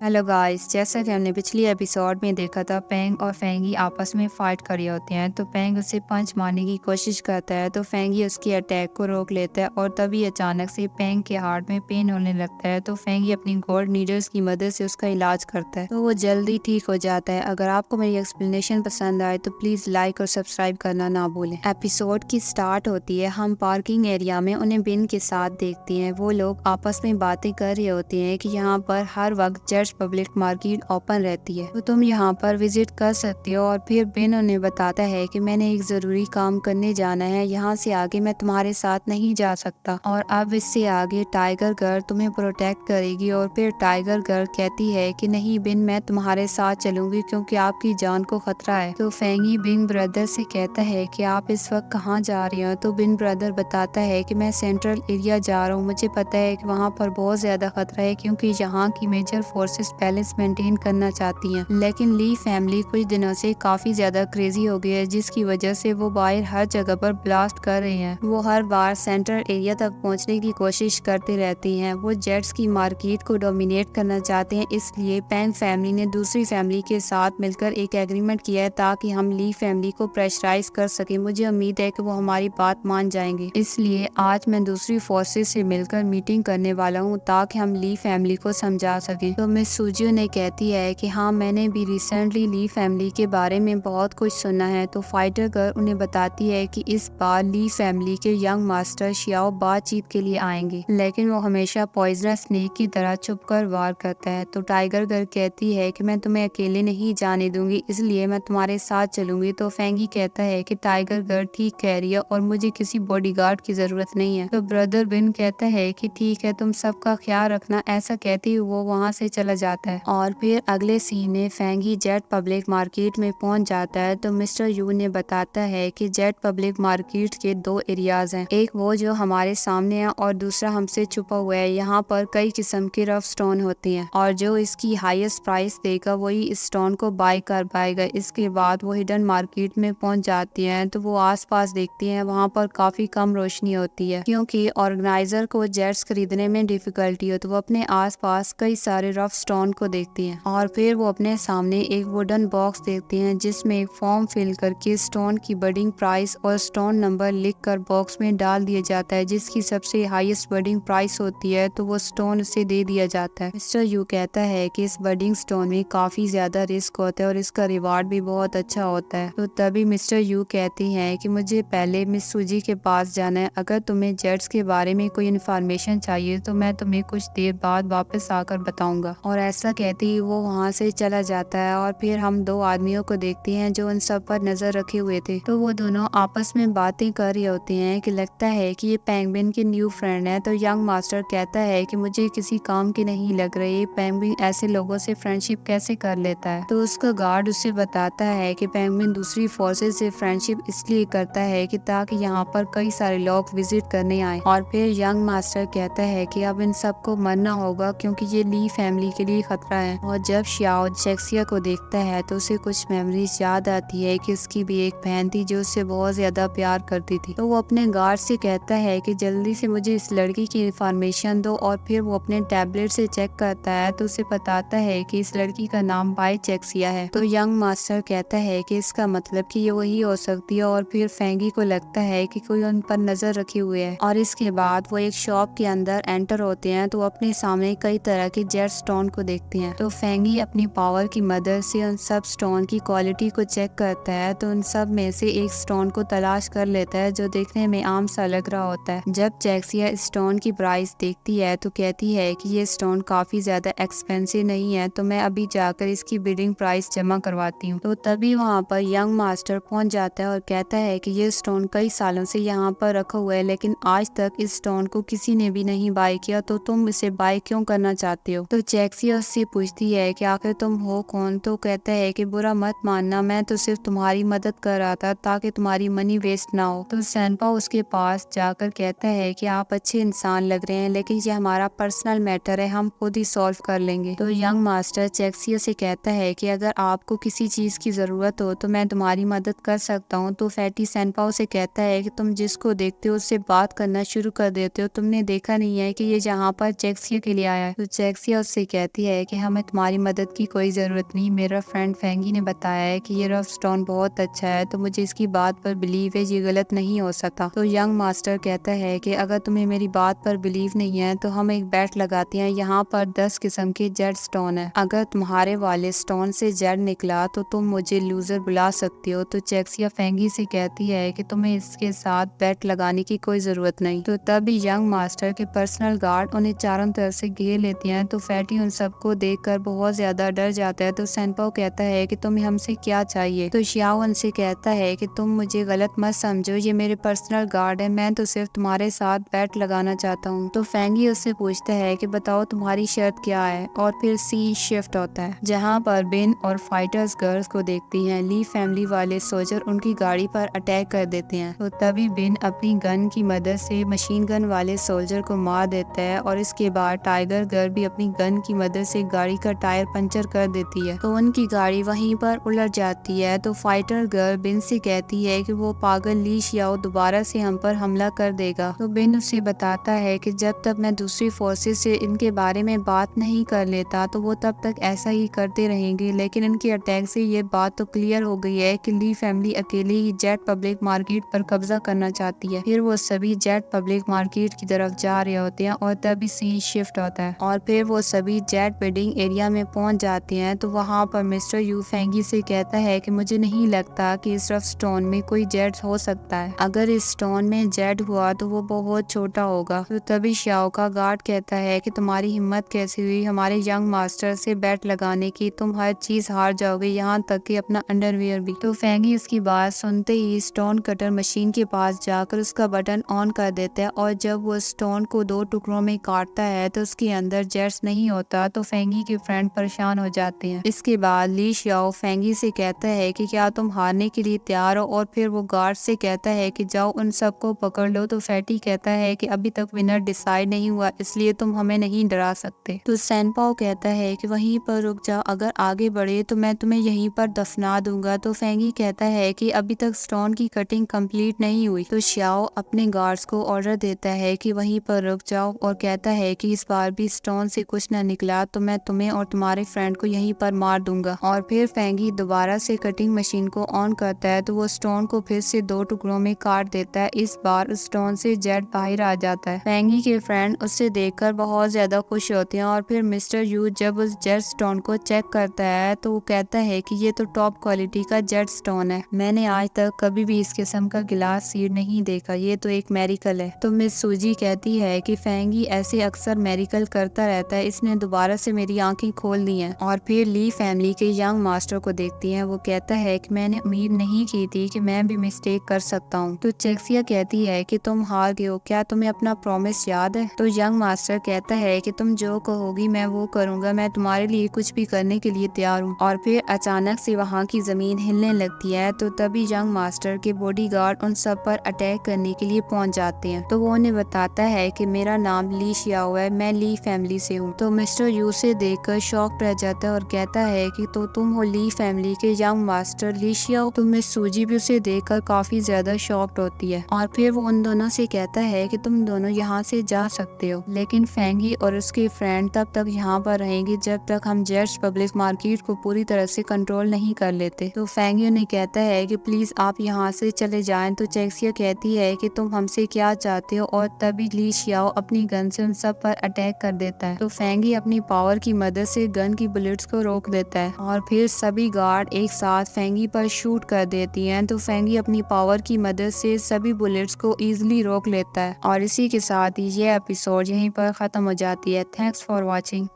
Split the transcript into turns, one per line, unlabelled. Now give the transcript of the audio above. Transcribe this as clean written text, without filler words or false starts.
Hello guys, जैसा कि हमने पिछली एपिसोड में देखा था, पेंग और फेंगी आपस में फाइट कर रहे होते हैं। तो पेंग उसे पंच मारने की कोशिश करता है तो फेंगी उसकी अटैक को रोक लेता है और तभी अचानक से पेंग के हार्ट में पेन होने लगता है। तो फेंगी अपनी गोल्ड नीडल्स की मदद से उसका इलाज करता है तो वो जल्दी ठीक हो जाता है। अगर आपको मेरी एक्सप्लेनेशन पसंद आए तो प्लीज लाइक और सब्सक्राइब करना ना भूलें। एपिसोड की स्टार्ट होती है, हम पार्किंग एरिया में उन्हें बिन के साथ देखते हैं। वो लोग आपस में बातें कर रहे होते हैं कि यहाँ पर हर वक्त जर्ज पब्लिक मार्केट ओपन रहती है तो तुम यहाँ पर विजिट कर सकते हो। और फिर बिन उन्हें बताता है कि मैंने एक जरूरी काम करने जाना है, यहाँ से आगे मैं तुम्हारे साथ नहीं जा सकता और अब इससे आगे टाइगर गर्ल तुम्हें प्रोटेक्ट करेगी। और फिर टाइगर गर्ल कहती है कि नहीं बिन, मैं तुम्हारे साथ चलूंगी क्योंकि आपकी जान को खतरा है। तो फेंगी बिन ब्रदर से कहता है कि आप इस वक्त कहाँ जा रहे हो। तो बिन ब्रदर बताता है कि मैं सेंट्रल एरिया जा रहा हूँ, मुझे पता है कि वहाँ पर बहुत ज्यादा खतरा है क्योंकि यहाँ की मेजर फोर्सेस बैलेंस मेंटेन करना चाहती हैं। लेकिन ली फैमिली कुछ दिनों से काफी ज्यादा क्रेजी हो गई है जिसकी वजह से वो बाहर हर जगह पर ब्लास्ट कर रहे हैं। वो हर बार सेंट्रल एरिया तक पहुंचने की कोशिश करते रहती हैं। वो जेट्स की मार्केट को डोमिनेट करना चाहते हैं, इसलिए पेंग फैमिली ने दूसरी फैमिली के साथ मिलकर एक एग्रीमेंट किया है ताकि हम ली फैमिली को प्रेशराइज कर सके। मुझे उम्मीद है कि वो हमारी बात मान जाएंगे, इसलिए आज मैं दूसरी फोर्सेस से मिलकर मीटिंग करने वाला हूँ ताकि हम ली फैमिली को समझा सके। तो मिस सूजियो ने कहती है कि हाँ, मैंने भी रिसेंटली ली फैमिली के बारे में बहुत कुछ सुना है। तो फाइटर गर्ल उन्हें बताती है कि इस बार ली फैमिली के यंग मास्टर शियाओ बातचीत के लिए आएंगे, लेकिन वो हमेशा पॉइजनस स्नेक की तरह छुपकर वार करता है। तो टाइगर गर्ल कहती है कि मैं तुम्हें अकेले नहीं जाने दूंगी, इसलिए मैं तुम्हारे साथ चलूंगी। तो फेंगी कहता है कि टाइगर गर्ल ठीक कह रही है और मुझे किसी बॉडीगार्ड की जरूरत नहीं है। तो ब्रदर बिन कहता है कि ठीक है, तुम सबका ख्याल रखना। ऐसा कहती हुए वो वहाँ से चला जाता है। और फिर अगले सीन में फेंगी जेट पब्लिक मार्केट में पहुंच जाता है तो मिस्टर यू ने बताता है कि जेट पब्लिक मार्केट के दो एरियाज हैं, एक वो जो हमारे सामने है और दूसरा हमसे छुपा हुआ है। यहाँ पर कई किस्म के रफ स्टोन होते हैं और जो इसकी हाईएस्ट प्राइस देगा वही इस स्टोन को बाय कर पाएगा। इसके बाद वो हिडन मार्केट में पहुंच जाती हैं तो वो आसपास देखती हैं, वहाँ पर काफी कम रोशनी होती है क्योंकि ऑर्गेनाइजर को जेट्स खरीदने में डिफिकल्टी हो। तो वो अपने आसपास कई सारे रफ स्टोन को देखती हैं और फिर वो अपने सामने एक वुडन बॉक्स देखती हैं जिसमें एक फॉर्म फिल करके स्टोन की बडिंग प्राइस और स्टोन नंबर लिखकर बॉक्स में डाल दिया जाता है। जिसकी सबसे हाईएस्ट बडिंग प्राइस होती है तो वो स्टोन उसे दे दिया जाता है। मिस्टर यू कहता है कि इस बडिंग स्टोन में काफी ज्यादा रिस्क होता है और इसका रिवार्ड भी बहुत अच्छा होता है। तो तभी मिस्टर यू कहती हैं कि मुझे पहले मिस सूजी के पास जाना है, अगर तुम्हें जेट्स के बारे में कोई इन्फॉर्मेशन चाहिए तो मैं तुम्हें कुछ देर बाद वापस आकर बताऊंगा। और ऐसा कहते ही वो वहाँ से चला जाता है और फिर हम दो आदमियों को देखते हैं जो उन सब पर नजर रखे हुए थे। तो वो दोनों आपस में बातें कर रहे होते हैं कि लगता है कि ये पेंगुइन के न्यू फ्रेंड है। तो यंग मास्टर कहता है कि मुझे किसी काम की नहीं लग रही, पेंगुइन ऐसे लोगों से फ्रेंडशिप कैसे कर लेता है। तो उसका गार्ड उसे बताता है कि पेंगुइन दूसरी फोर्सेस से फ्रेंडशिप इसलिए करता है कि ताकि यहाँ पर कई सारे लोग विजिट करने आए। और फिर यंग मास्टर कहता है कि अब इन सबको मरना होगा क्योंकि ये ली फैमिली के लिए खतरा है। और जब शियाओ जेक्सिया को देखता है तो उसे कुछ मेमोरीज याद आती है कि उसकी भी एक बहन थी जो उससे बहुत ज्यादा प्यार करती थी। तो वो अपने गार्ड से कहता है कि जल्दी से मुझे इस लड़की की इंफॉर्मेशन दो। और फिर वो अपने टैबलेट से चेक करता है तो उसे बताता है कि इस लड़की का नाम बाई जेक्सिया है। तो यंग मास्टर कहता है कि इसका मतलब कि ये वही हो सकती है। और फिर फेंगी को लगता है कि कोई उन पर नजर रखी हुई है। और इसके बाद वो एक शॉप के अंदर एंटर होते हैं तो अपने सामने कई तरह के जेट स्टोन को देखते हैं। तो फेंगी अपनी पावर की मदद से उन सब स्टोन की क्वालिटी को चेक करता है तो उन सब में से एक स्टोन को तलाश कर लेता है जो देखने में आम सा लग रहा होता है। जब जेक्सिया स्टोन की प्राइस देखती है तो कहती है कि ये स्टोन काफी ज्यादा एक्सपेंसिव नहीं है, तो मैं अभी जाकर इसकी बिडिंग प्राइस जमा करवाती हूँ। तो तभी वहाँ पर यंग मास्टर पहुँच जाता है और कहता है कि ये स्टोन कई सालों से यहाँ पर रखा हुआ है लेकिन आज तक इस स्टोन को किसी ने भी नहीं बाय किया, तो तुम इसे बाय क्यों करना चाहते हो। तो जेक्सिया उससे पूछती है कि आखिर तुम हो कौन। तो कहता है कि बुरा मत मानना, मैं तो सिर्फ तुम्हारी मदद कर रहा था ताकि तुम्हारी मनी वेस्ट ना हो। तो सैनपा उसके पास जाकर कहता है कि आप अच्छे इंसान लग रहे हैं लेकिन ये हमारा पर्सनल मैटर है, हम खुद ही सॉल्व कर लेंगे। तो यंग मास्टर जेक्सिया से कहता है कि अगर आपको किसी चीज की जरूरत हो तो मैं तुम्हारी मदद कर सकता हूँ। तो फैटी सैनपा से कहता है कि तुम जिसको देखते हो उससे बात करना शुरू कर देते हो, तुमने देखा नहीं है कि ये जहाँ पर जेक्सिया के लिए आया है। तो जेक्सिया उससे कहती कहती है कि हमें तुम्हारी मदद की कोई ज़रूरत नहीं, मेरा फ्रेंड फेंगी ने बताया है कि ये रफ स्टोन बहुत अच्छा है, तो मुझे इसकी बात पर बिलीव है, ये गलत नहीं हो सकता। तो यंग मास्टर कहता है कि अगर तुम्हें मेरी बात पर बिलीव नहीं है तो हम एक बेट लगाते हैं, यहाँ पर 10 किस्म के जेड स्टोन है, अगर तुम्हारे वाले स्टोन से जेड निकला तो तुम मुझे लूजर बुला सकती हो। तो चेक्सिया फेंगी से कहती है कि तुम्हें इसके साथ बेट लगाने की कोई जरूरत नहीं। तो तभी यंग मास्टर के पर्सनल गार्ड उन्हें चारों तरफ से घेर लेती हैं। तो फैटी उन सबको देखकर बहुत ज्यादा डर जाता है। तो सेनपाओ कहता है कि तुम्हें हमसे क्या चाहिए। तो शियाओ उनसे कहता है कि तुम मुझे गलत मत समझो, ये मेरे पर्सनल गार्ड है, मैं तो सिर्फ तुम्हारे साथ बेट लगाना चाहता हूँ। तो फेंगी उससे पूछता है कि बताओ तुम्हारी शर्त क्या है। और फिर सीन शिफ्ट होता है जहाँ पर बिन और फाइटर्स गर्ल्स को देखती हैं। ली फैमिली वाले सोल्जर उनकी गाड़ी पर अटैक कर देते हैं। तो तभी बिन अपनी गन की मदद से मशीन गन वाले सोल्जर को मार देता है और इसके बाद टाइगर गर्ल भी अपनी गन की मदद से गाड़ी का टायर पंचर कर देती है। तो उनकी गाड़ी वहीं पर उलट जाती है। तो फाइटर गर्ल बिन से कहती है कि वो पागल ली शियाओ दोबारा से हम पर हमला कर देगा। तो बिन उसे बताता है कि जब तक मैं दूसरी फोर्सेस से इनके बारे में बात नहीं कर लेता तो वो तब तक ऐसा ही करते रहेंगे। लेकिन इनके अटैक से ये बात तो क्लियर हो गई है कि ली फैमिली अकेले ही जेट पब्लिक मार्केट पर कब्जा करना चाहती है। फिर वो सभी जेट पब्लिक मार्केट की तरफ जा रहे होते हैं और तभी सीन शिफ्ट होता है और फिर वो सभी जेट बिल्डिंग एरिया में पहुंच जाते हैं। तो वहाँ पर मिस्टर यू फेंगी से कहता है कि मुझे नहीं लगता कि इस रफ स्टोन में कोई जेट हो सकता है, अगर इस स्टोन में जेट हुआ तो वो बहुत छोटा होगा। तो तभी शियाओ का गार्ड कहता है कि तुम्हारी हिम्मत कैसी हुई हमारे यंग मास्टर से बेट लगाने की, तुम हर चीज हार जाओगे, यहाँ तक कि अपना अंडरवियर भी। तो फेंगी उसकी बात सुनते ही स्टोन कटर मशीन के पास जाकर उसका बटन ऑन कर देता है और जब वो स्टोन को 2 टुकड़ों में काटता है तो उसके अंदर जेट्स नहीं होता। तो फेंगी के फ्रेंड परेशान हो जाते हैं। इसके बाद ली शियाओ फेंगी से कहता है कि क्या तुम हारने के लिए तैयार हो और फिर वो गार्ड से कहता है कि जाओ उन सबको पकड़ लो। तो फैटी कहता है कि अभी तक विनर डिसाइड नहीं हुआ, इसलिए तुम हमें नहीं डरा सकते। तो सेनपाओ कहता है कि वहीं पर रुक जाओ, अगर आगे बढ़े तो मैं तुम्हें यहीं पर दफना दूंगा। तो फेंगी कहता है कि अभी तक स्टोन की कटिंग कंप्लीट नहीं हुई। तो शियाओ अपने गार्ड्स को ऑर्डर देता है कि वहीं पर रुक जाओ और कहता है कि इस बार भी स्टोन से कुछ न निकला तो मैं तुम्हें और तुम्हारे फ्रेंड को यहीं पर मार दूंगा। और फिर फेंगी दोबारा से कटिंग मशीन को ऑन करता है तो वो स्टोन को फिर से 2 टुकड़ों में काट देता है। इस बार स्टोन से जेट बाहर आ जाता है। फेंगी के फ्रेंड उससे देखकर बहुत ज्यादा खुश होते हैं और फिर मिस्टर यू जब उस जेट स्टोन को चेक करता है तो वो कहता है कि ये तो टॉप क्वालिटी का जेट स्टोन है, मैंने आज तक कभी भी इस किस्म का गिलास सीड नहीं देखा, ये तो एक मेरिकल है। तो मिस सूजी कहती है कि फेंगी ऐसे अक्सर मेरिकल करता रहता है, इसने दोबारा से मेरी आंखें खोल दी हैं। और फिर ली फैमिली के यंग मास्टर को देखती है, वो कहता है कि मैंने उम्मीद नहीं की थी कि मैं भी मिस्टेक कर सकता हूँ। तो चेक्सिया कहती है कि तुम हार गए हो, क्या तुम्हें अपना प्रॉमिस याद है। तो यंग मास्टर कहता है कि तुम जो कहोगी मैं वो करूंगा, मैं तुम्हारे लिए कुछ भी करने के लिए तैयार हूँ। और फिर अचानक से वहाँ की जमीन हिलने लगती है। तो तभी यंग मास्टर के बॉडीगार्ड उन सब पर अटैक करने के लिए पहुंच जाते हैं। तो वो उन्हें बताता है कि मेरा नाम ली शियाओ है, मैं ली फैमिली से हूँ। तो मिस्टर यू से देखकर शॉक रह जाता है और कहता है कि तो तुम हो ली फैमिली के यंग मास्टर ली शियाओ। तो मिस सूजी भी उसे देखकर काफी ज्यादा शॉक्ड होती है और फिर वो उन दोनों से कहता है कि तुम दोनों यहाँ से जा सकते हो, लेकिन फेंगी और उसके फ्रेंड तब तक यहाँ पर रहेंगे जब तक हम जेट्स पब्लिक मार्केट को पूरी तरह से कंट्रोल नहीं कर लेते। तो फेंगी उन्हें कहता है कि प्लीज आप यहाँ से चले जाएं। तो चेक्सिया कहती है कि तुम हमसे क्या चाहते हो और तभी ली शियाओ अपनी गन से उन सब पर अटैक कर देता है। तो फेंगी अपनी पावर की मदद से गन की बुलेट्स को रोक देता है और फिर सभी गार्ड एक साथ फेंगी पर शूट कर देती हैं। तो फेंगी अपनी पावर की मदद से सभी बुलेट्स को इजीली रोक लेता है और इसी के साथ ही ये एपिसोड यहीं पर खत्म हो जाती है। Thanks for watching.